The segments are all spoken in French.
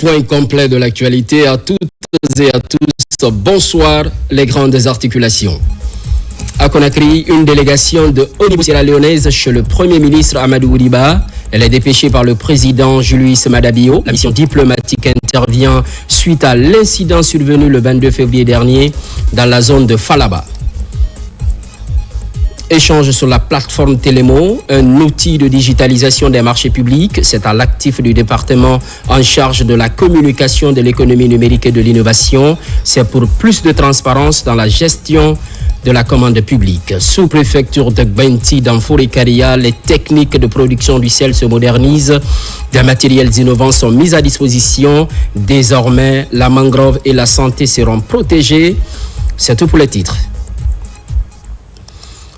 point complet de l'actualité à toutes et à tous. Bonsoir, les grandes articulations. À Conakry, une délégation de haut niveau sierra-léonaise chez le Premier ministre Amadou Riba. Elle est dépêchée par le président Julius Maada Bio. La mission diplomatique intervient suite à l'incident survenu le 22 février dernier dans la zone de Falaba. Échange sur la plateforme Télémo, un outil de digitalisation des marchés publics. C'est à l'actif du département en charge de la communication, de l'économie numérique et de l'innovation. C'est pour plus de transparence dans la gestion de la commande publique. Sous-préfecture de Gbenti dans Forêt-Caria, les techniques de production du sel se modernisent. Des matériels innovants sont mis à disposition. Désormais, la mangrove et la santé seront protégées. C'est tout pour les titres.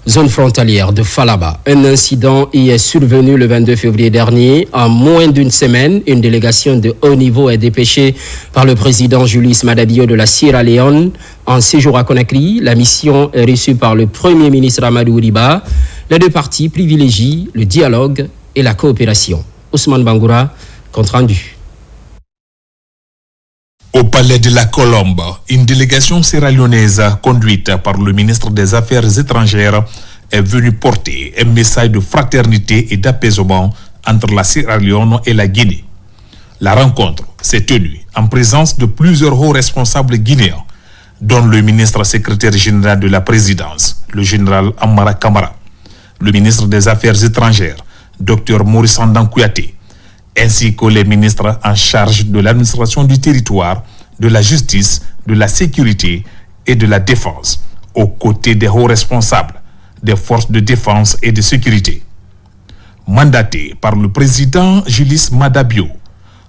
Zone frontalière de Falaba. Un incident y est survenu le 22 février dernier. En moins d'une semaine, une délégation de haut niveau est dépêchée par le président Julius Maada Bio de la Sierra Leone. En séjour à Conakry, la mission est reçue par le Premier ministre Amadou Riba. Les deux parties privilégient le dialogue et la coopération. Ousmane Bangoura, compte rendu. Au palais de la Colombe, une délégation sierra-léonaise conduite par le ministre des Affaires étrangères est venue porter un message de fraternité et d'apaisement entre la Sierra Leone et la Guinée. La rencontre s'est tenue en présence de plusieurs hauts responsables guinéens, dont le ministre secrétaire général de la présidence, le général Amara Kamara, le ministre des Affaires étrangères, Dr Maurice Sandan Kouyaté, ainsi que les ministres en charge de l'administration du territoire, de la justice, de la sécurité et de la défense, aux côtés des hauts responsables des forces de défense et de sécurité. Mandatée par le président Julius Maada Bio,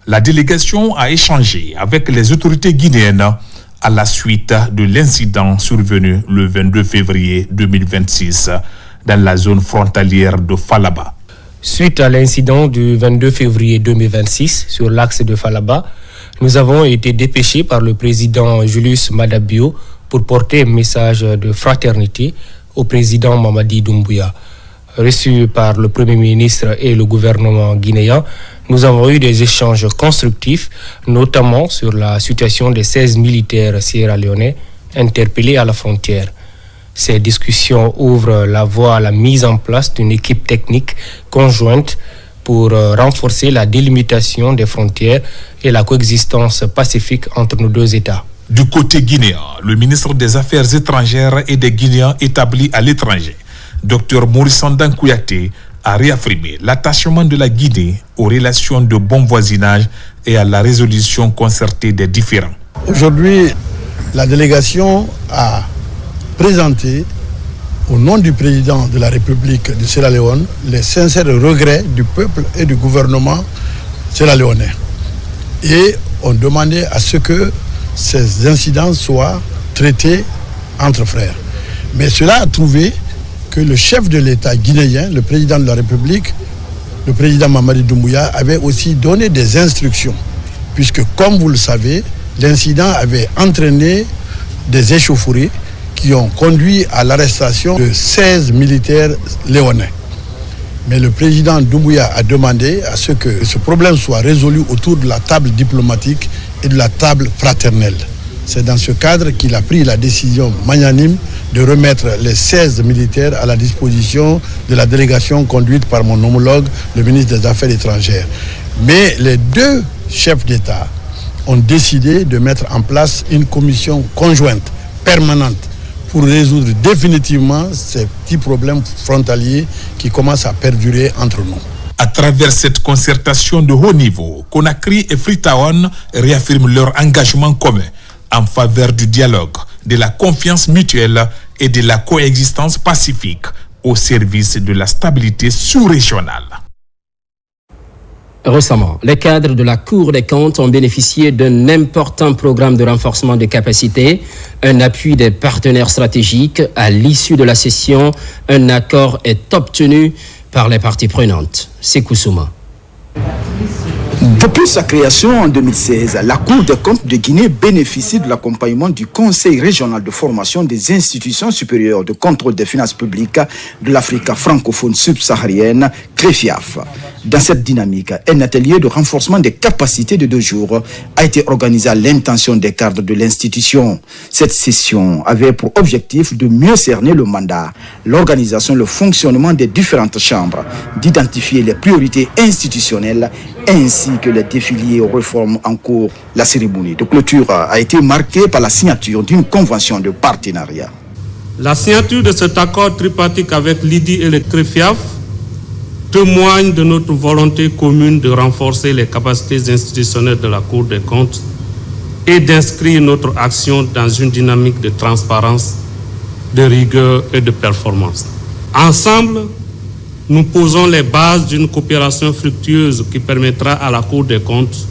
la délégation a échangé avec les autorités guinéennes à la suite de l'incident survenu le 22 février 2026 dans la zone frontalière de Falaba. Suite à l'incident du 22 février 2026 sur l'axe de Falaba, nous avons été dépêchés par le président Julius Maada Bio pour porter un message de fraternité au président Mamadi Doumbouya. Reçu par le Premier ministre et le gouvernement guinéen, nous avons eu des échanges constructifs, notamment sur la situation des 16 militaires sierra-léonais interpellés à la frontière. Ces discussions ouvrent la voie à la mise en place d'une équipe technique conjointe pour renforcer la délimitation des frontières et la coexistence pacifique entre nos deux États. Du côté guinéen, le ministre des Affaires étrangères et des Guinéens établis à l'étranger, Dr Maurice Sandan Kouyaté, a réaffirmé l'attachement de la Guinée aux relations de bon voisinage et à la résolution concertée des différends. Aujourd'hui, la délégation a présenté au nom du président de la République de Sierra Leone les sincères regrets du peuple et du gouvernement sierra-léonais. Et on demandait à ce que ces incidents soient traités entre frères. Mais cela a trouvé que le chef de l'État guinéen, le président de la République, le président Mamadi Doumbouya, avait aussi donné des instructions. Puisque, comme vous le savez, l'incident avait entraîné des échauffourées qui ont conduit à l'arrestation de 16 militaires léonais. Mais le président Doumbouya a demandé à ce que ce problème soit résolu autour de la table diplomatique et de la table fraternelle. C'est dans ce cadre qu'il a pris la décision magnanime de remettre les 16 militaires à la disposition de la délégation conduite par mon homologue, le ministre des Affaires étrangères. Mais les deux chefs d'État ont décidé de mettre en place une commission conjointe, permanente, pour résoudre définitivement ces petits problèmes frontaliers qui commencent à perdurer entre nous. À travers cette concertation de haut niveau, Conakry et Freetown réaffirment leur engagement commun en faveur du dialogue, de la confiance mutuelle et de la coexistence pacifique au service de la stabilité sous-régionale. Récemment, les cadres de la Cour des comptes ont bénéficié d'un important programme de renforcement des capacités, un appui des partenaires stratégiques. À l'issue de la session, un accord est obtenu par les parties prenantes. Sékou Souma. Depuis sa création en 2016, la Cour des comptes de Guinée bénéficie de l'accompagnement du Conseil régional de formation des institutions supérieures de contrôle des finances publiques de l'Afrique francophone subsaharienne, CREFIAF. Dans cette dynamique, un atelier de renforcement des capacités de 2 jours a été organisé à l'intention des cadres de l'institution. Cette session avait pour objectif de mieux cerner le mandat, l'organisation et le fonctionnement des différentes chambres, d'identifier les priorités institutionnelles ainsi que les défis liés aux réformes en cours. La cérémonie de clôture a été marquée par la signature d'une convention de partenariat. La signature de cet accord tripartite avec l'IDI et le CREFIAF témoigne de notre volonté commune de renforcer les capacités institutionnelles de la Cour des comptes et d'inscrire notre action dans une dynamique de transparence, de rigueur et de performance. Ensemble, nous posons les bases d'une coopération fructueuse qui permettra à la Cour des comptes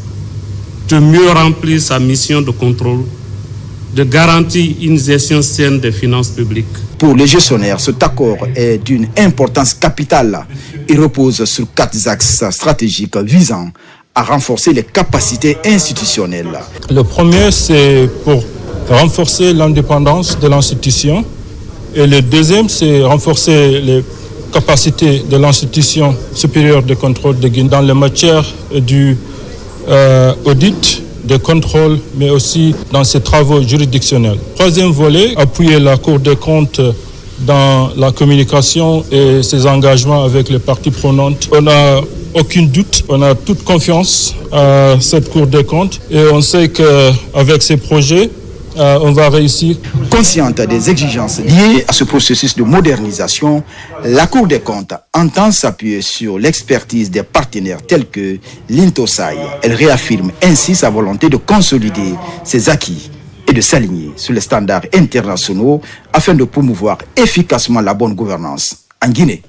de mieux remplir sa mission de contrôle, de garantir une gestion saine des finances publiques. Pour les gestionnaires, cet accord est d'une importance capitale. Il repose sur 4 axes stratégiques visant à renforcer les capacités institutionnelles. Le premier, c'est pour renforcer l'indépendance de l'institution. Et le deuxième, c'est renforcer les capacités de l'institution supérieure de contrôle de Guinée dans les matières du audit, de contrôle, mais aussi dans ses travaux juridictionnels. Troisième volet, appuyer la Cour des comptes dans la communication et ses engagements avec les parties prenantes. On n'a aucun doute, on a toute confiance à cette Cour des comptes et on sait qu'avec ces projets, on va réussir. Consciente des exigences liées à ce processus de modernisation, la Cour des comptes entend s'appuyer sur l'expertise des partenaires tels que l'Intosai. Elle réaffirme ainsi sa volonté de consolider ses acquis et de s'aligner sur les standards internationaux afin de promouvoir efficacement la bonne gouvernance en Guinée.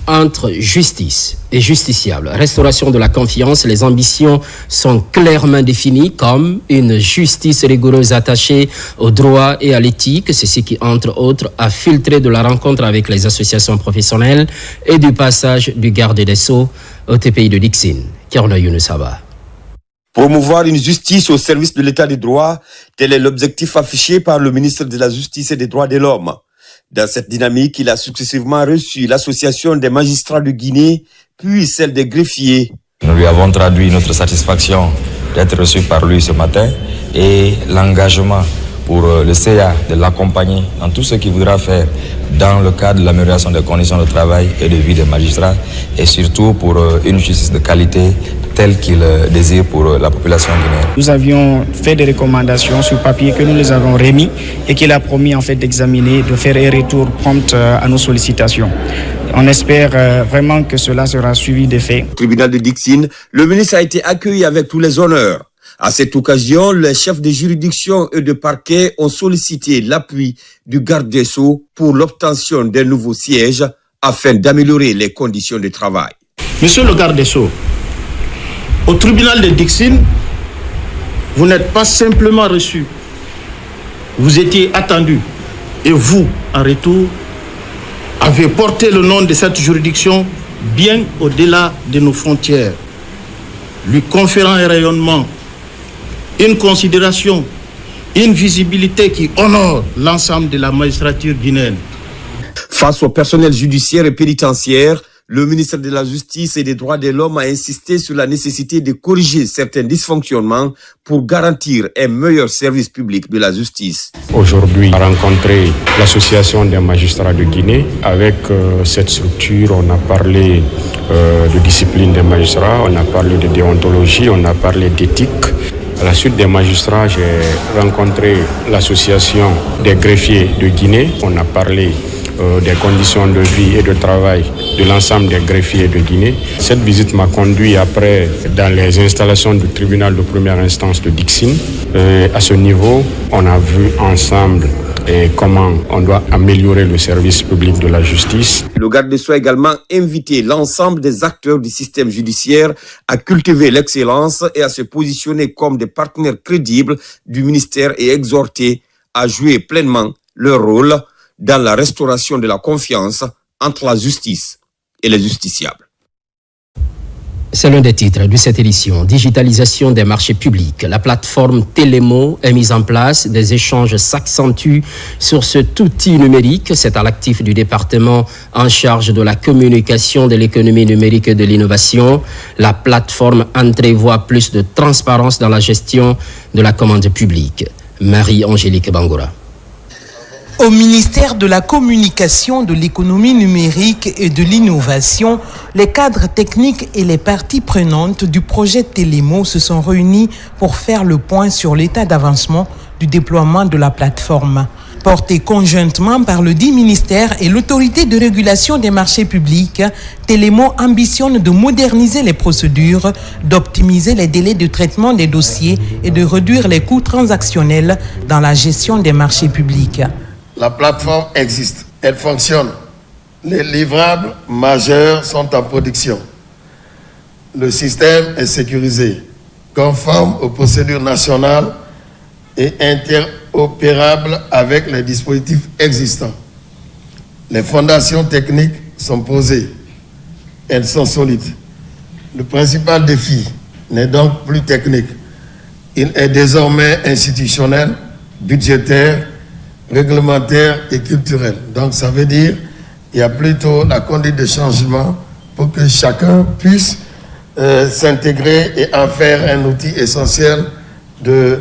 Entre justice et justiciable, restauration de la confiance, les ambitions sont clairement définies comme une justice rigoureuse attachée au droit et à l'éthique. C'est ce qui, entre autres, a filtré de la rencontre avec les associations professionnelles et du passage du garde des Sceaux au TPI de Dixine. Kerno Younoussaba. Promouvoir une justice au service de l'état de droit, tel est l'objectif affiché par le ministre de la Justice et des Droits de l'Homme. Dans cette dynamique, il a successivement reçu l'Association des magistrats de Guinée, puis celle des greffiers. Nous lui avons traduit notre satisfaction d'être reçu par lui ce matin et l'engagement pour le CA de l'accompagner dans tout ce qu'il voudra faire dans le cadre de l'amélioration des conditions de travail et de vie des magistrats et surtout pour une justice de qualité telle qu'il désire pour la population guinéenne. Nous avions fait des recommandations sur papier que nous les avons remis et qu'il a promis en fait d'examiner, de faire un retour prompt à nos sollicitations. On espère vraiment que cela sera suivi des faits. Au tribunal de Dixine, le ministre a été accueilli avec tous les honneurs. À cette occasion, les chefs de juridiction et de parquet ont sollicité l'appui du garde des Sceaux pour l'obtention d'un nouveau siège afin d'améliorer les conditions de travail. Monsieur le garde des Sceaux, au tribunal de Dixine, vous n'êtes pas simplement reçu, vous étiez attendu et vous, en retour, avez porté le nom de cette juridiction bien au-delà de nos frontières, lui conférant un rayonnement, une considération, une visibilité qui honore l'ensemble de la magistrature guinéenne. Face au personnel judiciaire et pénitentiaire, le ministre de la Justice et des Droits de l'Homme a insisté sur la nécessité de corriger certains dysfonctionnements pour garantir un meilleur service public de la justice. Aujourd'hui, on a rencontré l'Association des magistrats de Guinée. Avec cette structure, on a parlé de discipline des magistrats, on a parlé de déontologie, on a parlé d'éthique. À la suite des magistrats, j'ai rencontré l'Association des greffiers de Guinée. On a parlé des conditions de vie et de travail de l'ensemble des greffiers de Guinée. Cette visite m'a conduit après dans les installations du tribunal de première instance de Dixine. À ce niveau, on a vu ensemble comment on doit améliorer le service public de la justice. Le garde des Sceaux a également invité l'ensemble des acteurs du système judiciaire à cultiver l'excellence et à se positionner comme des partenaires crédibles du ministère et exhorté à jouer pleinement leur rôle dans la restauration de la confiance entre la justice et les justiciables. C'est l'un des titres de cette édition. Digitalisation des marchés publics. La plateforme Télémo est mise en place. Des échanges s'accentuent sur cet outil numérique. C'est à l'actif du département en charge de la communication, de l'économie numérique et de l'innovation. La plateforme entrevoit plus de transparence dans la gestion de la commande publique. Marie-Angélique Bangoura. Au ministère de la Communication, de l'économie numérique et de l'innovation, les cadres techniques et les parties prenantes du projet Télémo se sont réunis pour faire le point sur l'état d'avancement du déploiement de la plateforme. Portée conjointement par le dit ministère et l'autorité de régulation des marchés publics, Télémo ambitionne de moderniser les procédures, d'optimiser les délais de traitement des dossiers et de réduire les coûts transactionnels dans la gestion des marchés publics. La plateforme existe, elle fonctionne. Les livrables majeurs sont en production. Le système est sécurisé, conforme aux procédures nationales et interopérable avec les dispositifs existants. Les fondations techniques sont posées, elles sont solides. Le principal défi n'est donc plus technique. Il est désormais institutionnel, budgétaire, réglementaire et culturel. Donc ça veut dire qu'il y a plutôt la conduite de changement pour que chacun puisse s'intégrer et en faire un outil essentiel de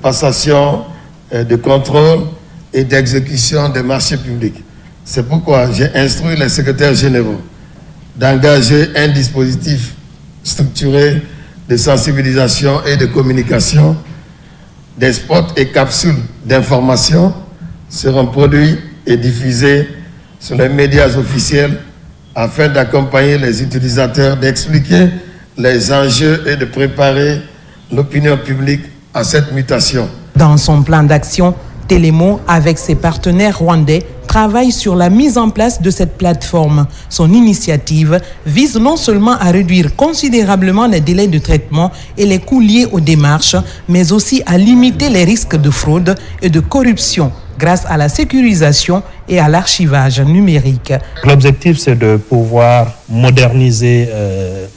passation, de contrôle et d'exécution des marchés publics. C'est pourquoi j'ai instruit les secrétaires généraux d'engager un dispositif structuré de sensibilisation et de communication. Des spots et capsules d'information seront produits et diffusés sur les médias officiels afin d'accompagner les utilisateurs, d'expliquer les enjeux et de préparer l'opinion publique à cette mutation. Dans son plan d'action, Télémo, avec ses partenaires rwandais, travaille sur la mise en place de cette plateforme. Son initiative vise non seulement à réduire considérablement les délais de traitement et les coûts liés aux démarches, mais aussi à limiter les risques de fraude et de corruption grâce à la sécurisation et à l'archivage numérique. L'objectif, c'est de pouvoir moderniser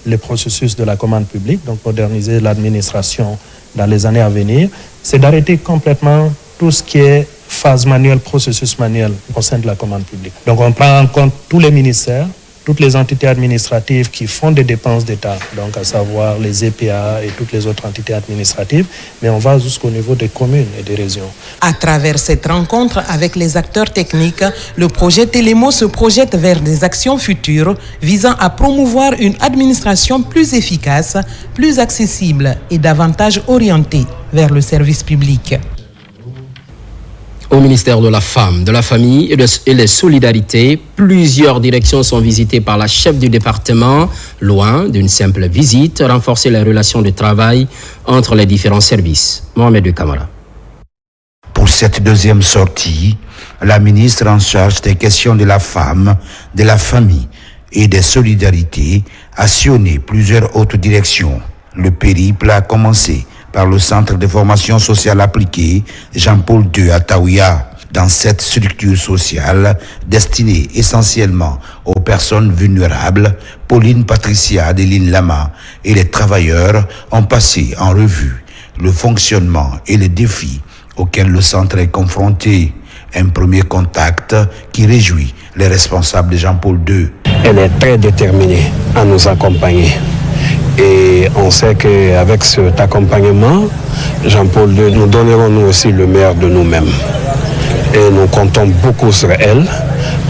les processus de la commande publique, donc moderniser l'administration dans les années à venir. C'est d'arrêter complètement tout ce qui est phase manuelle, processus manuel au sein de la commande publique. Donc on prend en compte tous les ministères, toutes les entités administratives qui font des dépenses d'État, donc à savoir les EPA et toutes les autres entités administratives, mais on va jusqu'au niveau des communes et des régions. À travers cette rencontre avec les acteurs techniques, le projet Télémo se projette vers des actions futures visant à promouvoir une administration plus efficace, plus accessible et davantage orientée vers le public. Au ministère de la Femme, de la Famille et des Solidarités, plusieurs directions sont visitées par la chef du département. Loin d'une simple visite, renforcer les relations de travail entre les différents services. Mohamed Kamara. Pour cette deuxième sortie, la ministre en charge des questions de la femme, de la famille et des solidarités a sillonné plusieurs autres directions. Le périple a commencé par le Centre de formation sociale appliquée Jean-Paul II à Taouya. Dans cette structure sociale destinée essentiellement aux personnes vulnérables, Pauline Patricia Adeline Lama et les travailleurs ont passé en revue le fonctionnement et les défis auxquels le centre est confronté. Un premier contact qui réjouit les responsables de Jean-Paul II. Elle est très déterminée à nous accompagner. Et on sait qu'avec cet accompagnement, Jean-Paul II, nous donnerons nous aussi le meilleur de nous-mêmes. Et nous comptons beaucoup sur elle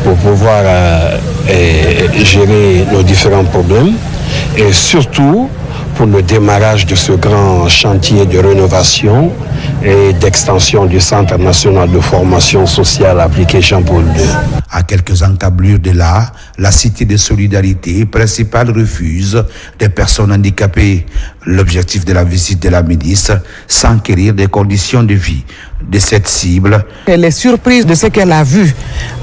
pour pouvoir gérer nos différents problèmes et surtout pour le démarrage de ce grand chantier de rénovation et d'extension du Centre national de formation sociale appliquée Jean-Paul II. À quelques encablures de là, la Cité de solidarité principale refuse des personnes handicapées. L'objectif de la visite de la ministre, s'enquérir des conditions de vie de cette cible. Elle est surprise de ce qu'elle a vu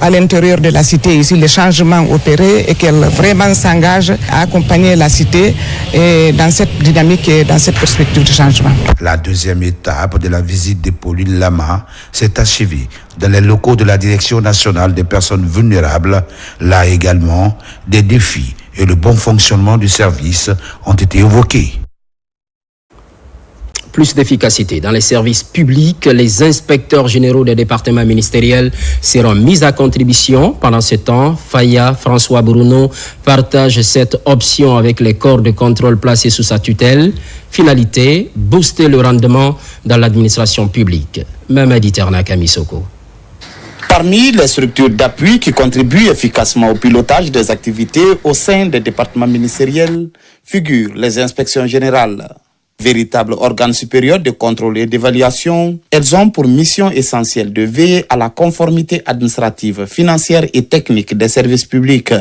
à l'intérieur de la cité ici, les changements opérés, et qu'elle vraiment s'engage à accompagner la cité dans cette dynamique et dans cette perspective de changement. La deuxième étape de la visite de Pauline Lama s'est achevée dans les locaux de la Direction nationale des personnes vulnérables. Là également, des défis et le bon fonctionnement du service ont été évoqués. Plus d'efficacité dans les services publics, les inspecteurs généraux des départements ministériels seront mis à contribution. Pendant ce temps, Faya François Bruno partage cette option avec les corps de contrôle placés sous sa tutelle. Finalité, booster le rendement dans l'administration publique. Mamadi Terna Kamisoko. Parmi les structures d'appui qui contribuent efficacement au pilotage des activités au sein des départements ministériels figurent les inspections générales. Véritables organes supérieurs de contrôle et d'évaluation, elles ont pour mission essentielle de veiller à la conformité administrative, financière et technique des services publics.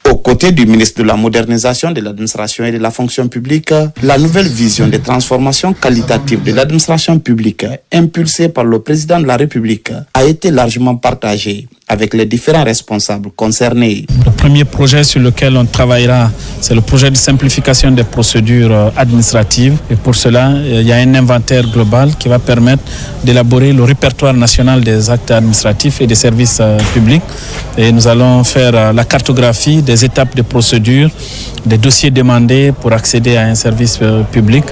Aux côtés du ministre de la Modernisation de l'administration et de la fonction publique, la nouvelle vision des transformations qualitatives de l'administration publique, impulsée par le président de la République, a été largement partagée avec les différents responsables concernés. Le premier projet sur lequel on travaillera, c'est le projet de simplification des procédures administratives. Et pour cela, il y a un inventaire global qui va permettre d'élaborer le répertoire national des actes administratifs et des services publics. Et nous allons faire la cartographie des étapes de procédure, des dossiers demandés pour accéder à un service public.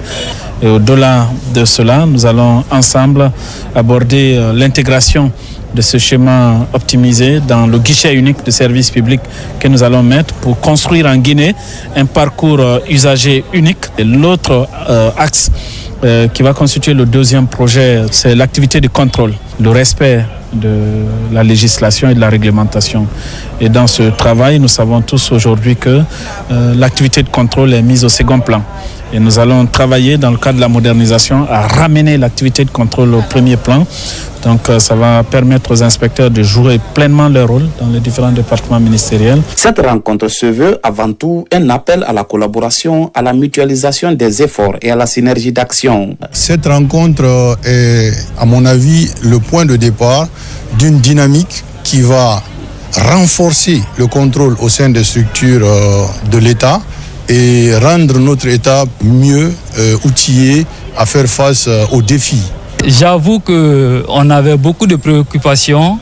Et au-delà de cela, nous allons ensemble aborder l'intégration de ce schéma optimisé dans le guichet unique de service public que nous allons mettre pour construire en Guinée un parcours usager unique. Et l'autre axe qui va constituer le deuxième projet, c'est l'activité de contrôle, le respect de la législation et de la réglementation. Et dans ce travail, nous savons tous aujourd'hui que l'activité de contrôle est mise au second plan. Et nous allons travailler dans le cadre de la modernisation à ramener l'activité de contrôle au premier plan. Donc ça va permettre aux inspecteurs de jouer pleinement leur rôle dans les différents départements ministériels. Cette rencontre se veut avant tout un appel à la collaboration, à la mutualisation des efforts et à la synergie d'action. Cette rencontre est, à mon avis, le point de départ d'une dynamique qui va renforcer le contrôle au sein des structures de l'État et rendre notre État mieux outillé à faire face aux défis. J'avoue qu'on avait beaucoup de préoccupations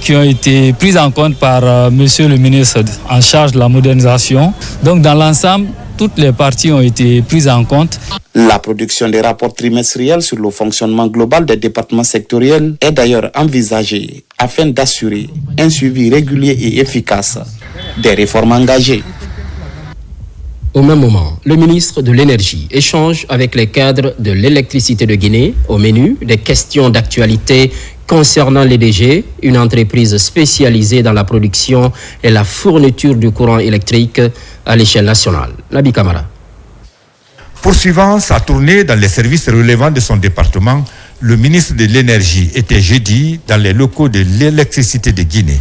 qui ont été prises en compte par monsieur le ministre en charge de la modernisation. Donc dans l'ensemble, toutes les parties ont été prises en compte. La production des rapports trimestriels sur le fonctionnement global des départements sectoriels est d'ailleurs envisagée afin d'assurer un suivi régulier et efficace des réformes engagées. Au même moment, le ministre de l'Énergie échange avec les cadres de l'électricité de Guinée. Au menu, des questions d'actualité concernant l'EDG, une entreprise spécialisée dans la production et la fourniture du courant électrique à l'échelle nationale. Nabi Kamara. Poursuivant sa tournée dans les services relevant de son département, le ministre de l'Énergie était jeudi dans les locaux de l'électricité de Guinée.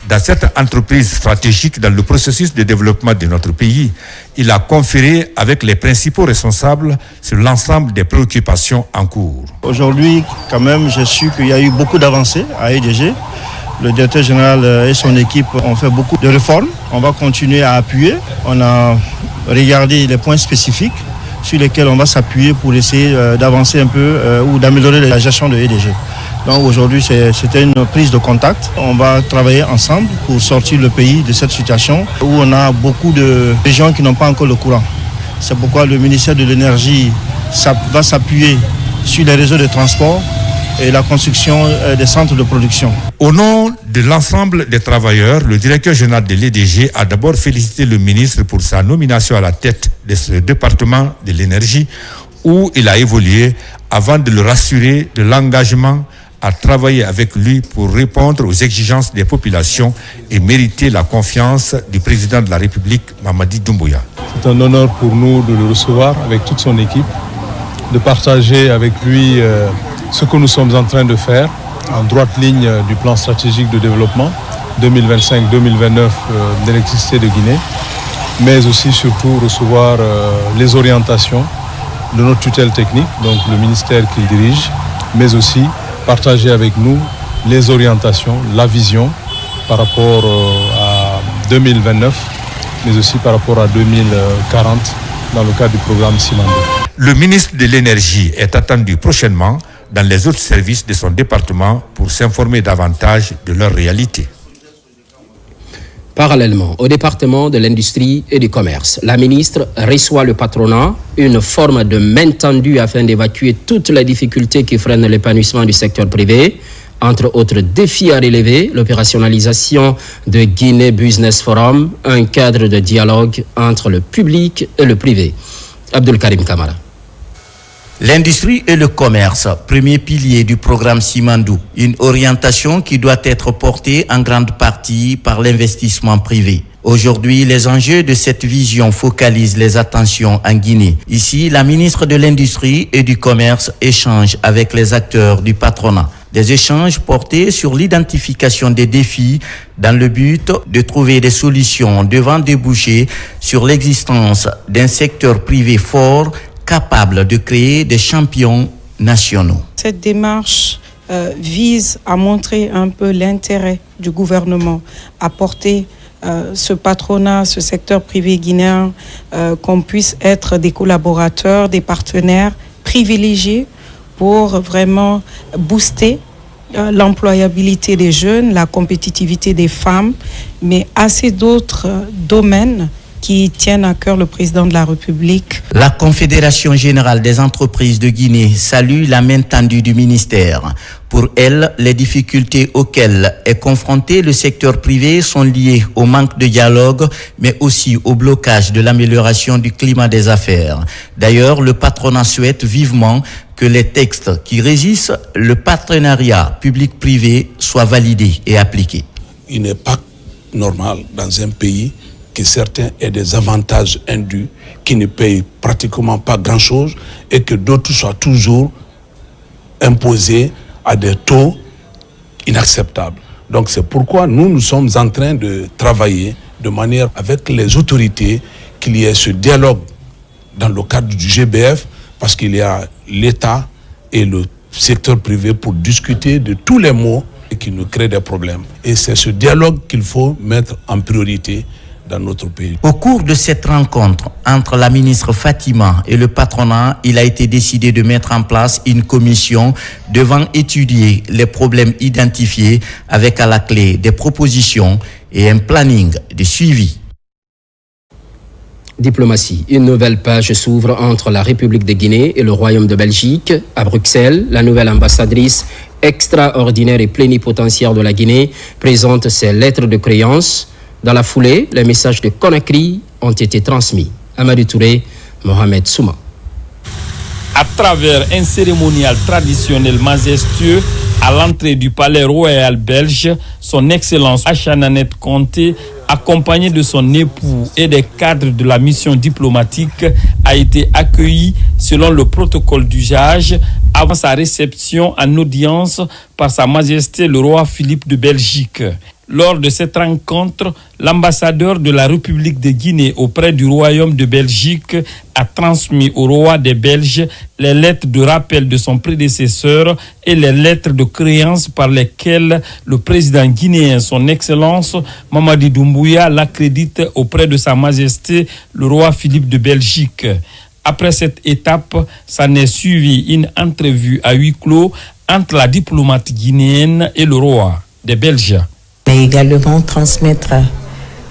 Dans cette entreprise stratégique dans le processus de développement de notre pays, il a conféré avec les principaux responsables sur l'ensemble des préoccupations en cours. Aujourd'hui, quand même, j'ai su qu'il y a eu beaucoup d'avancées à EDG. Le directeur général et son équipe ont fait beaucoup de réformes. On va continuer à appuyer. On a regardé les points spécifiques sur lesquels on va s'appuyer pour essayer d'avancer un peu ou d'améliorer la gestion de EDG. Donc aujourd'hui, c'était une prise de contact. On va travailler ensemble pour sortir le pays de cette situation où on a beaucoup de régions qui n'ont pas encore le courant. C'est pourquoi le ministère de l'Énergie va s'appuyer sur les réseaux de transport et la construction des centres de production. Au nom de l'ensemble des travailleurs, le directeur général de l'EDG a d'abord félicité le ministre pour sa nomination à la tête de ce département de l'énergie où il a évolué avant de le rassurer de l'engagement à travailler avec lui pour répondre aux exigences des populations et mériter la confiance du président de la République, Mamadi Doumbouya. C'est un honneur pour nous de le recevoir avec toute son équipe, de partager avec lui ce que nous sommes en train de faire en droite ligne du plan stratégique de développement 2025-2029 d'électricité de Guinée, mais aussi surtout recevoir les orientations de notre tutelle technique, donc le ministère qu'il dirige, mais aussi partager avec nous les orientations, la vision par rapport à 2029, mais aussi par rapport à 2040 dans le cadre du programme Simandé. Le ministre de l'Énergie est attendu prochainement dans les autres services de son département pour s'informer davantage de leur réalité. Parallèlement au département de l'industrie et du commerce, la ministre reçoit le patronat, une forme de main tendue afin d'évacuer toutes les difficultés qui freinent l'épanouissement du secteur privé. Entre autres défis à relever, l'opérationnalisation de Guinée Business Forum, un cadre de dialogue entre le public et le privé. Abdul Karim Kamara. L'industrie et le commerce, premier pilier du programme Simandou, une orientation qui doit être portée en grande partie par l'investissement privé. Aujourd'hui, les enjeux de cette vision focalisent les attentions en Guinée. Ici, la ministre de l'Industrie et du Commerce échange avec les acteurs du patronat. Des échanges portés sur l'identification des défis dans le but de trouver des solutions devant déboucher sur l'existence d'un secteur privé fort capable de créer des champions nationaux. Cette démarche vise à montrer un peu l'intérêt du gouvernement à porter ce patronat, ce secteur privé guinéen, qu'on puisse être des collaborateurs, des partenaires privilégiés pour vraiment booster l'employabilité des jeunes, la compétitivité des femmes, mais assez d'autres domaines qui tiennent à cœur le président de la République. La Confédération générale des entreprises de Guinée salue la main tendue du ministère. Pour elle, les difficultés auxquelles est confronté le secteur privé sont liées au manque de dialogue, mais aussi au blocage de l'amélioration du climat des affaires. D'ailleurs, le patronat souhaite vivement que les textes qui régissent le partenariat public-privé soient validés et appliqués. Il n'est pas normal dans un pays que certains aient des avantages indus, qui ne payent pratiquement pas grand-chose et que d'autres soient toujours imposés à des taux inacceptables. Donc c'est pourquoi nous sommes en train de travailler de manière avec les autorités, qu'il y ait ce dialogue dans le cadre du GBF, parce qu'il y a l'État et le secteur privé pour discuter de tous les maux qui nous créent des problèmes. Et c'est ce dialogue qu'il faut mettre en priorité dans notre pays. Au cours de cette rencontre entre la ministre Fatima et le patronat, il a été décidé de mettre en place une commission devant étudier les problèmes identifiés avec à la clé des propositions et un planning de suivi. Diplomatie. Une nouvelle page s'ouvre entre la République de Guinée et le Royaume de Belgique. À Bruxelles, la nouvelle ambassadrice extraordinaire et plénipotentiaire de la Guinée présente ses lettres de créance. Dans la foulée, les messages de Conakry ont été transmis. Amadou Touré, Mohamed Souma. À travers un cérémonial traditionnel majestueux à l'entrée du palais royal belge, son Excellence Achananet Conté, accompagné de son époux et des cadres de la mission diplomatique, a été accueilli selon le protocole d'usage avant sa réception en audience par Sa Majesté le roi Philippe de Belgique. Lors de cette rencontre, l'ambassadeur de la République de Guinée auprès du Royaume de Belgique a transmis au roi des Belges les lettres de rappel de son prédécesseur et les lettres de créance par lesquelles le président guinéen, son Excellence Mamadi Doumbouya, l'accrédite auprès de Sa Majesté le roi Philippe de Belgique. Après cette étape, s'en est suivi une entrevue à huis clos entre la diplomate guinéenne et le roi des Belges. Mais également transmettre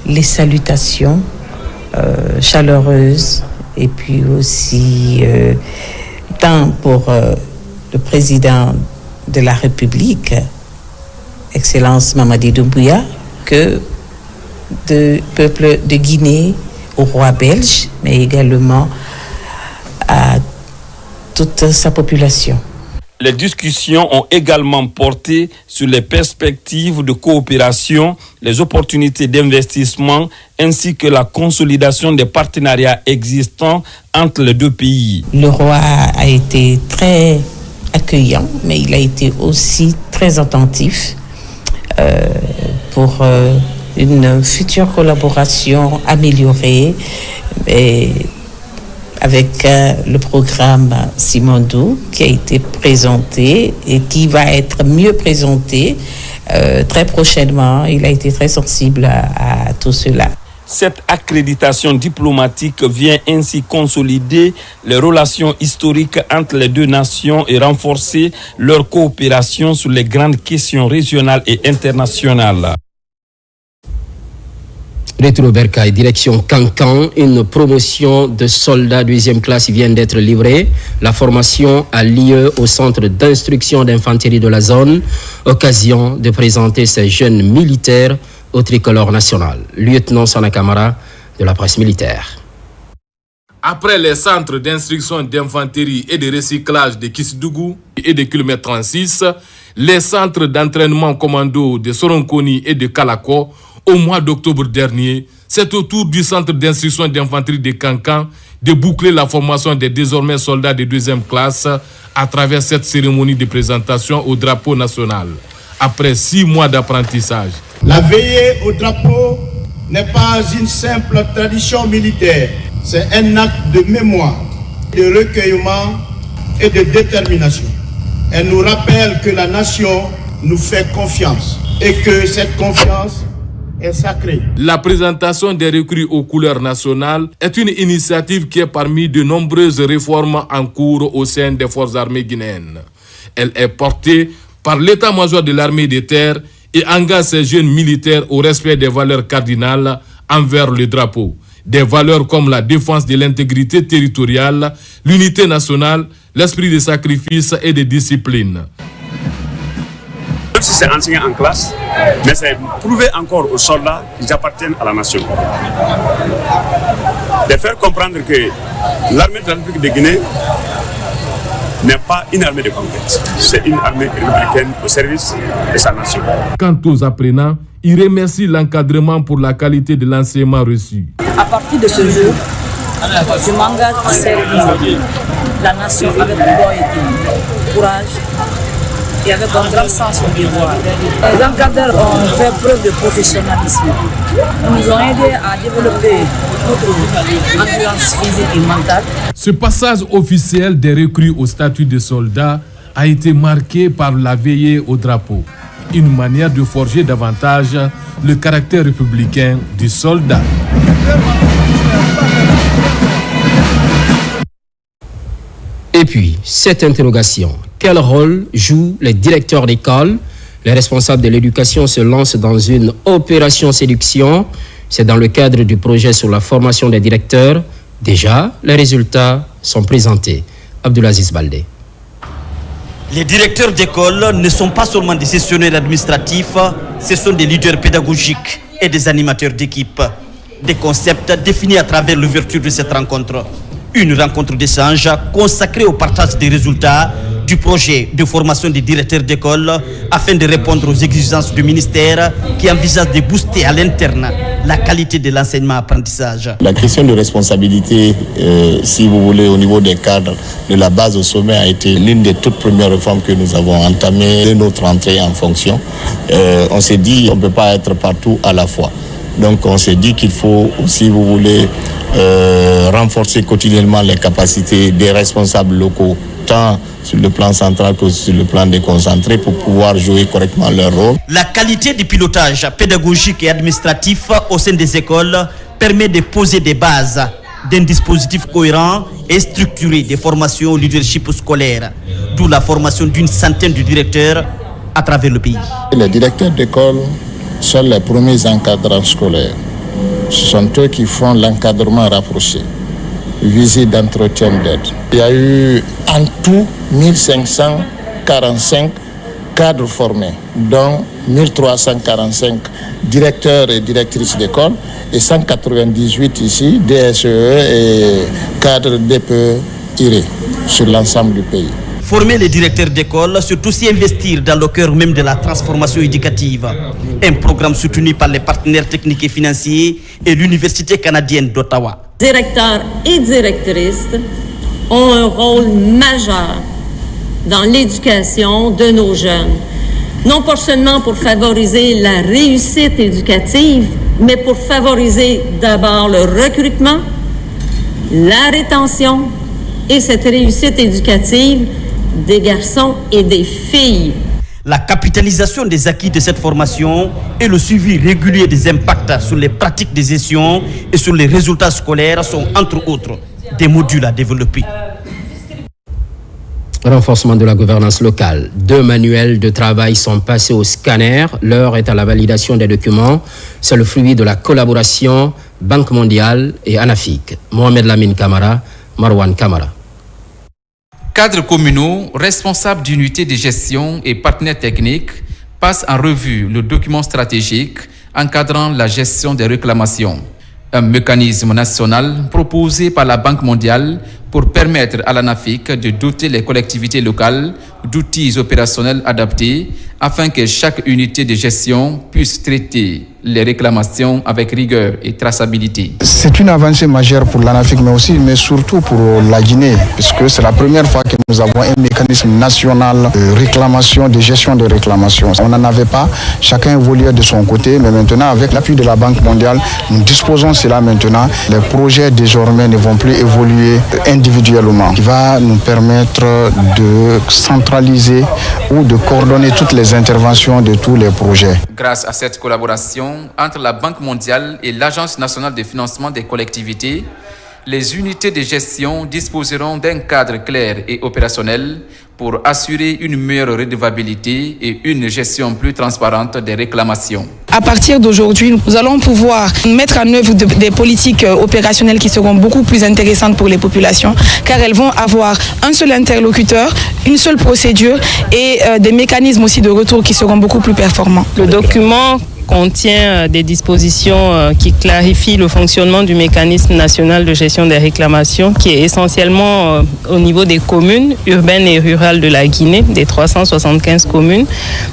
les salutations chaleureuses et puis aussi tant pour le président de la République, Excellence Mamadi Doumbouya, que du peuple de Guinée au roi belge, mais également à toute sa population. Les discussions ont également porté sur les perspectives de coopération, les opportunités d'investissement ainsi que la consolidation des partenariats existants entre les deux pays. Le roi a été très accueillant, mais il a été aussi très attentif pour une future collaboration améliorée avec le programme Simandou qui a été présenté et qui va être mieux présenté très prochainement. Il a été très sensible à tout cela. Cette accréditation diplomatique vient ainsi consolider les relations historiques entre les deux nations et renforcer leur coopération sur les grandes questions régionales et internationales. Retour Bercail, direction Cancan, une promotion de soldats deuxième classe vient d'être livrée. La formation a lieu au centre d'instruction d'infanterie de la zone, occasion de présenter ces jeunes militaires au tricolore national. Lieutenant Sana Kamara de la presse militaire. Après les centres d'instruction d'infanterie et de recyclage de Kisdougou et de kilomètre 36, les centres d'entraînement commando de Soronkoni et de Kalako, au mois d'octobre dernier, c'est au tour du centre d'instruction d'infanterie de Cancan de boucler la formation des désormais soldats de deuxième classe à travers cette cérémonie de présentation au drapeau national. Après 6 mois d'apprentissage. La veillée au drapeau n'est pas une simple tradition militaire. C'est un acte de mémoire, de recueillement et de détermination. Elle nous rappelle que la nation nous fait confiance et que cette confiance est sacrée. La présentation des recrues aux couleurs nationales est une initiative qui est parmi de nombreuses réformes en cours au sein des forces armées guinéennes. Elle est portée par l'état-major de l'armée de terre et engage ces jeunes militaires au respect des valeurs cardinales envers le drapeau. Des valeurs comme la défense de l'intégrité territoriale, l'unité nationale, l'esprit de sacrifice et de discipline. Même si c'est enseigné en classe, mais c'est prouver encore aux soldats qu'ils appartiennent à la nation. De faire comprendre que l'armée de la République de Guinée n'est pas une armée de conquête, c'est une armée républicaine au service de sa nation. Quant aux apprenants, ils remercient l'encadrement pour la qualité de l'enseignement reçu. À partir de ce jour, je m'engage à servir la nation avec loyauté, courage et avec un grand sens du devoir. Les encadreurs ont fait preuve de professionnalisme. Ils nous ont aidés à développer notre endurance physique et mentale. Ce passage officiel des recrues au statut de soldat a été marqué par la veillée au drapeau. Une manière de forger davantage le caractère républicain du soldat. Et puis, cette interrogation, quel rôle jouent les directeurs d'école? Les responsables de l'éducation se lancent dans une opération séduction. C'est dans le cadre du projet sur la formation des directeurs. Déjà, les résultats sont présentés. Abdulaziz Baldé. Les directeurs d'école ne sont pas seulement des gestionnaires administratifs, ce sont des leaders pédagogiques et des animateurs d'équipe. Des concepts définis à travers l'ouverture de cette rencontre. Une rencontre d'échange consacrée au partage des résultats du projet de formation des directeurs d'école afin de répondre aux exigences du ministère qui envisage de booster à l'interne la qualité de l'enseignement-apprentissage. La question de responsabilité, si vous voulez, au niveau des cadres de la base au sommet a été l'une des toutes premières réformes que nous avons entamées de notre entrée en fonction. On s'est dit qu'on ne peut pas être partout à la fois. Donc on s'est dit qu'il faut, si vous voulez, renforcer quotidiennement les capacités des responsables locaux, tant sur le plan central que sur le plan déconcentré, pour pouvoir jouer correctement leur rôle. La qualité du pilotage pédagogique et administratif au sein des écoles permet de poser des bases d'un dispositif cohérent et structuré de formation au leadership scolaire, d'où la formation d'une centaine de directeurs à travers le pays. Les directeurs d'école sont les premiers encadrants scolaires. Ce sont eux qui font l'encadrement rapproché, visite d'entretien d'aide. Il y a eu en tout 1545 cadres formés, dont 1345 directeurs et directrices d'école et 198 ici, DSE et cadres DPE IRE sur l'ensemble du pays. Former les directeurs d'école, c'est aussi investir dans le cœur même de la transformation éducative. Un programme soutenu par les partenaires techniques et financiers et l'Université canadienne d'Ottawa. Directeurs et directrices ont un rôle majeur dans l'éducation de nos jeunes. Non pas seulement pour favoriser la réussite éducative, mais pour favoriser d'abord le recrutement, la rétention et cette réussite éducative des garçons et des filles. La capitalisation des acquis de cette formation et le suivi régulier des impacts sur les pratiques de gestion et sur les résultats scolaires sont entre autres des modules à développer. Renforcement de la gouvernance locale. 2 manuels de travail sont passés au scanner. L'heure est à la validation des documents. C'est le fruit de la collaboration Banque mondiale et ANAFIC. Mohamed Lamine Kamara, Marwan Kamara. Cadres communaux, responsables d'unités de gestion et partenaires techniques passent en revue le document stratégique encadrant la gestion des réclamations. Un mécanisme national proposé par la Banque mondiale pour permettre à l'ANAFIC de doter les collectivités locales d'outils opérationnels adaptés afin que chaque unité de gestion puisse traiter les réclamations avec rigueur et traçabilité. C'est une avancée majeure pour l'ANAFIC, mais surtout pour la Guinée, puisque c'est la première fois que nous avons un mécanisme national de réclamation, de gestion des réclamations. On n'en avait pas, chacun évoluait de son côté, mais maintenant avec l'appui de la Banque mondiale, nous disposons de cela maintenant. Les projets désormais ne vont plus évoluer individuellement, qui va nous permettre de centraliser ou de coordonner toutes les interventions de tous les projets. Grâce à cette collaboration entre la Banque mondiale et l'Agence nationale de financement des collectivités, les unités de gestion disposeront d'un cadre clair et opérationnel pour assurer une meilleure redevabilité et une gestion plus transparente des réclamations. À partir d'aujourd'hui, nous allons pouvoir mettre en œuvre des politiques opérationnelles qui seront beaucoup plus intéressantes pour les populations, car elles vont avoir un seul interlocuteur, une seule procédure et des mécanismes aussi de retour qui seront beaucoup plus performants. Le document contient des dispositions qui clarifient le fonctionnement du mécanisme national de gestion des réclamations, qui est essentiellement au niveau des communes urbaines et rurales de la Guinée, des 375 communes,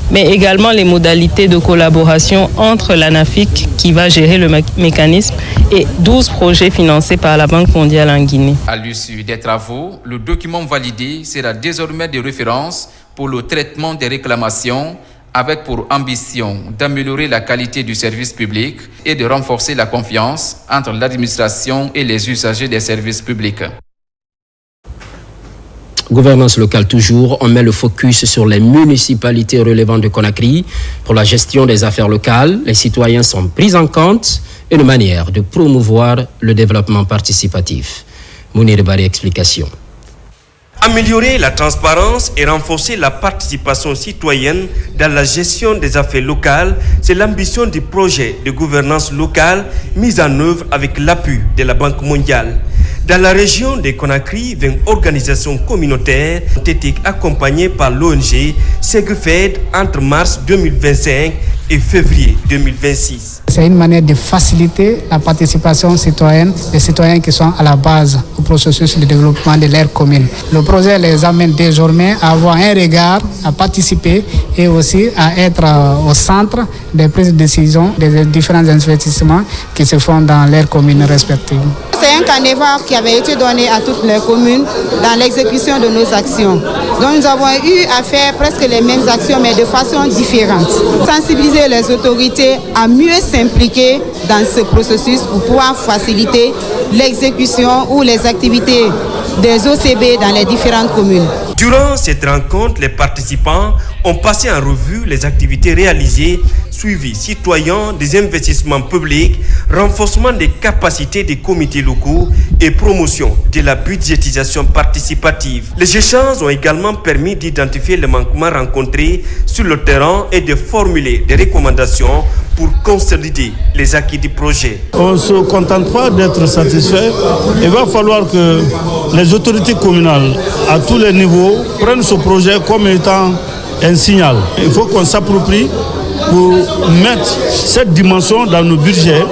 mais également les modalités de collaboration entre l'ANAFIC, qui va gérer le mécanisme, et 12 projets financés par la Banque mondiale en Guinée. À l'issue des travaux, le document validé sera désormais de référence pour le traitement des réclamations, avec pour ambition d'améliorer la qualité du service public et de renforcer la confiance entre l'administration et les usagers des services publics. Gouvernance locale toujours, on met le focus sur les municipalités relevant de Conakry. Pour la gestion des affaires locales, les citoyens sont pris en compte, une manière de promouvoir le développement participatif. Mounir Bari, explication. Améliorer la transparence et renforcer la participation citoyenne dans la gestion des affaires locales, c'est l'ambition du projet de gouvernance locale mis en œuvre avec l'appui de la Banque mondiale. Dans la région de Conakry, 20 organisations communautaires ont été accompagnées par l'ONG Segrefed entre mars 2025 et février 2026. C'est une manière de faciliter la participation citoyenne des citoyens qui sont à la base du processus de développement de leur commune. Le projet les amène désormais à avoir un regard, à participer et aussi à être au centre des prises de décision des différents investissements qui se font dans leurs communes respectives. C'est un canevas qui avait été donné à toutes les communes dans l'exécution de nos actions. Donc nous avons eu à faire presque les mêmes actions mais de façon différente. Sensibiliser les autorités à mieux s'impliquer dans ce processus pour pouvoir faciliter l'exécution ou les activités des OCB dans les différentes communes. Durant cette rencontre, les participants ont passé en revue les activités réalisées, suivi citoyen des investissements publics, renforcement des capacités des comités locaux et promotion de la budgétisation participative. Les échanges ont également permis d'identifier les manquements rencontrés sur le terrain et de formuler des recommandations pour consolider les acquis du projet. On ne se contente pas d'être satisfait. Il va falloir que les autorités communales à tous les niveaux prennent ce projet comme étant un signal. Il faut qu'on s'approprie pour mettre cette dimension dans nos budgets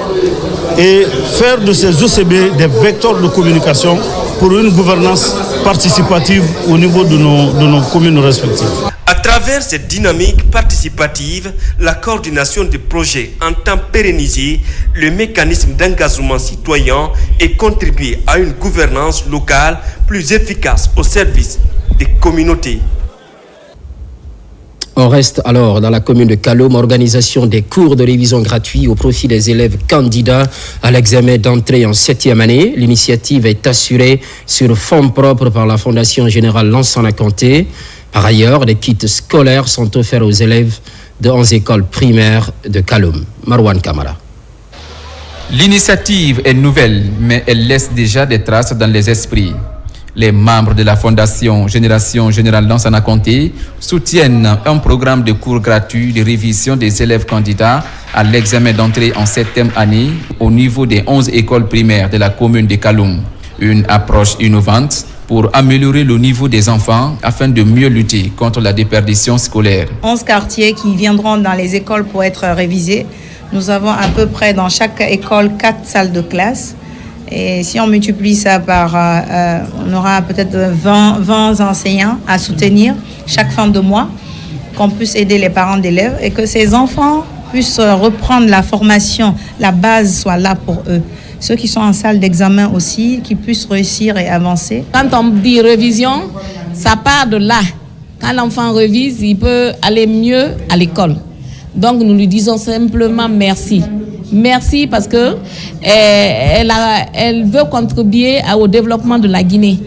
et faire de ces OCB des vecteurs de communication pour une gouvernance participative au niveau de nos communes respectives. À travers cette dynamique participative, la coordination des projets entend pérenniser le mécanisme d'engagement citoyen et contribuer à une gouvernance locale plus efficace au service des communautés. On reste alors dans la commune de Kaloum, organisation des cours de révision gratuits au profit des élèves candidats à l'examen d'entrée en 7e année. L'initiative est assurée sur fonds propres par la Fondation Générale Lansana Kanté. Par ailleurs, des kits scolaires sont offerts aux élèves de 11 écoles primaires de Kaloum. Marwan Kamara. L'initiative est nouvelle, mais elle laisse déjà des traces dans les esprits. Les membres de la Fondation Génération Générale Lansana Conté soutiennent un programme de cours gratuits de révision des élèves candidats à l'examen d'entrée en 7e année au niveau des 11 écoles primaires de la commune de Kaloum. Une approche innovante pour améliorer le niveau des enfants afin de mieux lutter contre la déperdition scolaire. 11 quartiers qui viendront dans les écoles pour être révisés. Nous avons à peu près dans chaque école 4 salles de classe. Et si on multiplie ça par, on aura peut-être 20 enseignants à soutenir chaque fin de mois, qu'on puisse aider les parents d'élèves et que ces enfants puissent reprendre la formation, la base soit là pour eux. Ceux qui sont en salle d'examen aussi, qui puissent réussir et avancer. Quand on dit révision, ça part de là. Quand l'enfant révise, il peut aller mieux à l'école. Donc nous lui disons simplement merci. Merci parce que elle veut contribuer au développement de la Guinée.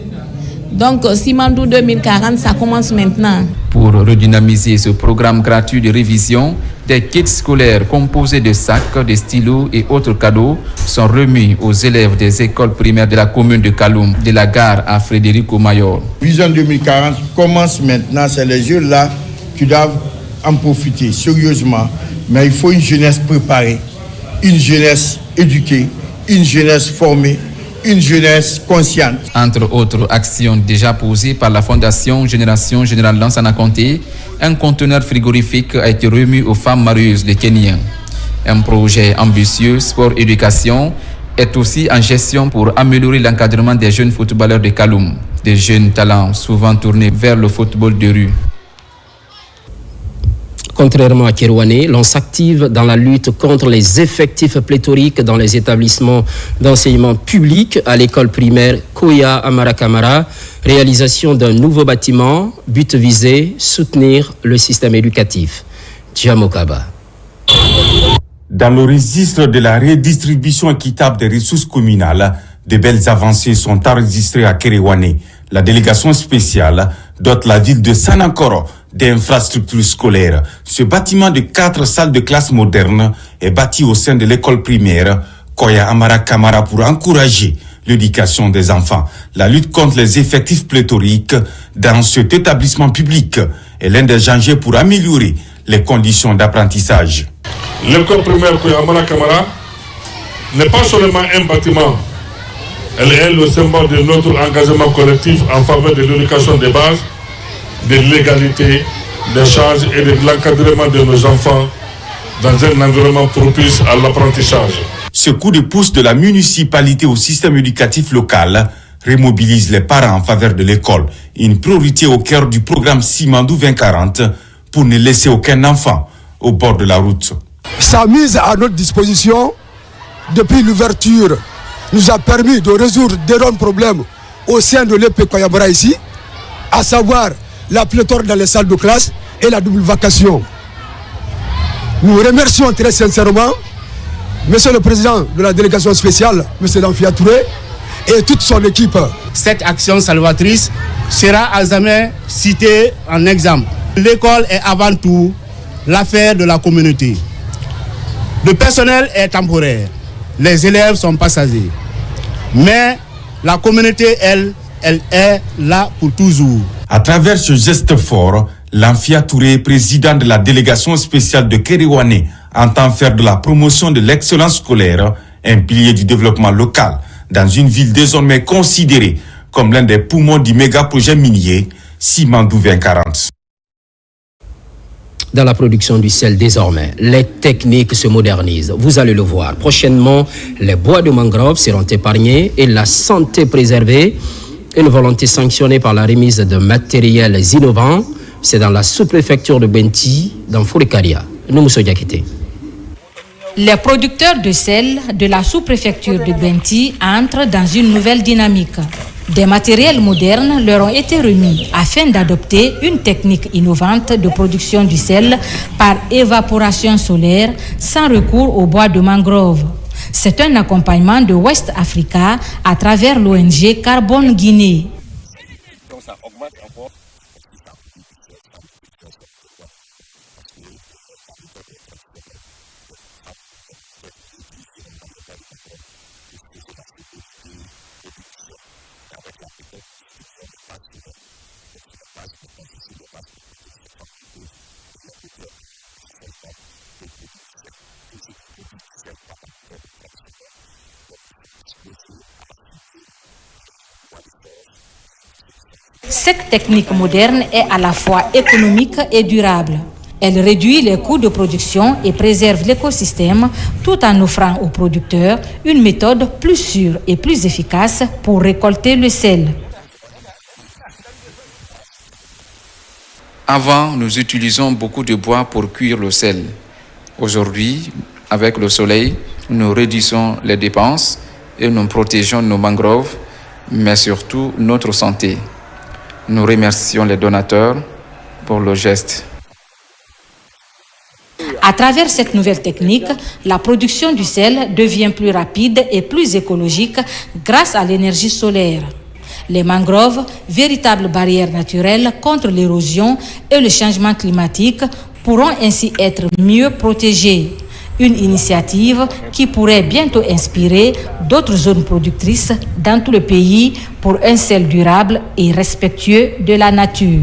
Donc Simandou 2040, ça commence maintenant. Pour redynamiser ce programme gratuit de révision, des kits scolaires composés de sacs, de stylos et autres cadeaux sont remis aux élèves des écoles primaires de la commune de Kaloum, de la gare à Frédérico Mayor. Vision 2040 commence maintenant, c'est les jeunes-là qui doivent en profiter sérieusement. Mais il faut une jeunesse préparée, une jeunesse éduquée, une jeunesse formée, une jeunesse consciente. Entre autres actions déjà posées par la Fondation Génération Générale Lansana Conté, un conteneur frigorifique a été remis aux femmes marieuses de Kenya. Un projet ambitieux, sport-éducation, est aussi en gestion pour améliorer l'encadrement des jeunes footballeurs de Kaloum, des jeunes talents souvent tournés vers le football de rue. Contrairement à Kerouané, l'on s'active dans la lutte contre les effectifs pléthoriques dans les établissements d'enseignement public à l'école primaire Koya Amara Kamara. Réalisation d'un nouveau bâtiment, but visé, soutenir le système éducatif. Djamokaba. Dans le registre de la redistribution équitable des ressources communales, de belles avancées sont enregistrées à Kerouané. La délégation spéciale dote la ville de Sanankoro d'infrastructures scolaires. Ce bâtiment de 4 salles de classe modernes est bâti au sein de l'école primaire Koya Amara Kamara pour encourager l'éducation des enfants. La lutte contre les effectifs pléthoriques dans cet établissement public est l'un des enjeux pour améliorer les conditions d'apprentissage. L'école primaire Koya Amara Kamara n'est pas seulement un bâtiment, elle est le symbole de notre engagement collectif en faveur de l'éducation des bases, de l'égalité des charges et de l'encadrement de nos enfants dans un environnement propice à l'apprentissage. Ce coup de pouce de la municipalité au système éducatif local remobilise les parents en faveur de l'école. Une priorité au cœur du programme Simandou 2040 pour ne laisser aucun enfant au bord de la route. Sa mise à notre disposition depuis l'ouverture nous a permis de résoudre d'énormes problèmes au sein de l'EP Koyabara ici, à savoir la pléthore dans les salles de classe et la double vacation. Nous remercions très sincèrement Monsieur le Président de la délégation spéciale, M. Danfia Touré, et toute son équipe. Cette action salvatrice sera à jamais citée en exemple. L'école est avant tout l'affaire de la communauté. Le personnel est temporaire, les élèves sont passagers. Mais la communauté, elle est là pour toujours. À travers ce geste fort, Lanfia Touré, président de la délégation spéciale de Kerouané, entend faire de la promotion de l'excellence scolaire un pilier du développement local dans une ville désormais considérée comme l'un des poumons du méga-projet minier Simandou 2040. Dans la production du sel désormais, les techniques se modernisent. Vous allez le voir. Prochainement, les bois de mangrove seront épargnés et la santé préservée. Une volonté sanctionnée par la remise de matériels innovants. C'est dans la sous-préfecture de Benti, dans Fourekaria. Nous sommes Diakité. Les producteurs de sel de la sous-préfecture de Benti entrent dans une nouvelle dynamique. Des matériels modernes leur ont été remis afin d'adopter une technique innovante de production du sel par évaporation solaire sans recours au bois de mangrove. C'est un accompagnement de West Africa à travers l'ONG Carbone Guinée. Cette technique moderne est à la fois économique et durable. Elle réduit les coûts de production et préserve l'écosystème tout en offrant aux producteurs une méthode plus sûre et plus efficace pour récolter le sel. Avant, nous utilisions beaucoup de bois pour cuire le sel. Aujourd'hui, avec le soleil, nous réduisons les dépenses et nous protégeons nos mangroves, mais surtout notre santé. Nous remercions les donateurs pour le geste. À travers cette nouvelle technique, la production du sel devient plus rapide et plus écologique grâce à l'énergie solaire. Les mangroves, véritables barrières naturelles contre l'érosion et le changement climatique, pourront ainsi être mieux protégées. Une initiative qui pourrait bientôt inspirer d'autres zones productrices dans tout le pays pour un sel durable et respectueux de la nature.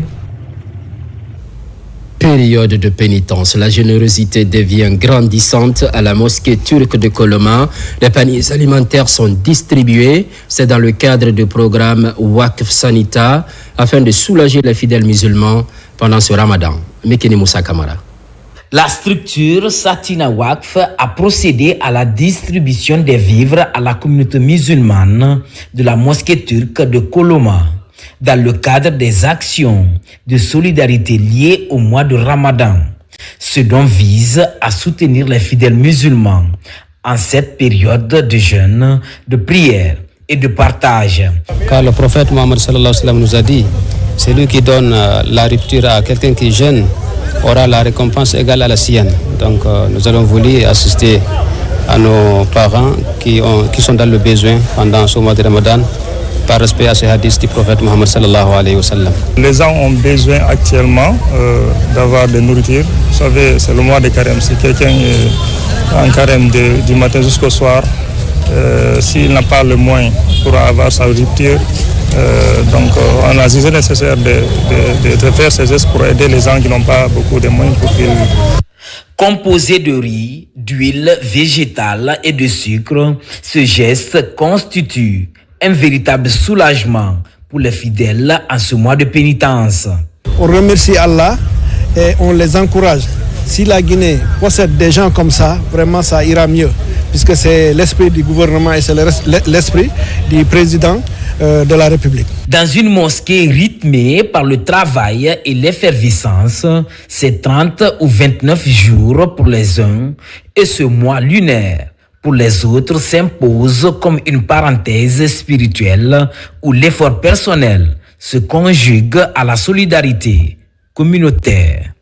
Période de pénitence, la générosité devient grandissante à la mosquée turque de Koloma. Les paniers alimentaires sont distribués. C'est dans le cadre du programme Waqf Sanita afin de soulager les fidèles musulmans pendant ce ramadan. Mekene Moussa Kamara. La structure Satina Waqf a procédé à la distribution des vivres à la communauté musulmane de la mosquée turque de Koloma, dans le cadre des actions de solidarité liées au mois de Ramadan, ce dont vise à soutenir les fidèles musulmans en cette période de jeûne, de prière et de partage. Car le prophète Mohammed sallallahu alayhi wa sallam nous a dit, c'est lui qui donne la rupture à quelqu'un qui jeûne, aura la récompense égale à la sienne. Donc nous allons voulu assister à nos parents qui sont dans le besoin pendant ce mois de Ramadan, par respect à ce hadith du prophète Mohammed sallallahu alayhi wa sallam. Les gens ont besoin actuellement d'avoir de nourriture. Vous savez, c'est le mois de carême. Si quelqu'un est en carême du matin jusqu'au soir, s'il n'a pas le moyen pour avoir sa rupture, donc on a jugé nécessaire de faire ces gestes pour aider les gens qui n'ont pas beaucoup de moyens pour qu'ils... Composé de riz, d'huile végétale et de sucre, ce geste constitue un véritable soulagement pour les fidèles en ce mois de pénitence. On remercie Allah et on les encourage. Si la Guinée possède des gens comme ça, vraiment ça ira mieux, puisque c'est l'esprit du gouvernement et c'est l'esprit du président de la République. Dans une mosquée rythmée par le travail et l'effervescence, c'est 30 ou 29 jours pour les uns et ce mois lunaire pour les autres s'impose comme une parenthèse spirituelle où l'effort personnel se conjugue à la solidarité communautaire.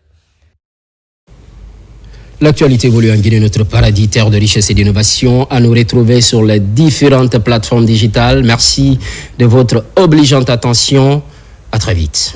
L'actualité évolue en Guinée, notre paradis, terre de richesse et d'innovation, à nous retrouver sur les différentes plateformes digitales. Merci de votre obligeante attention. À très vite.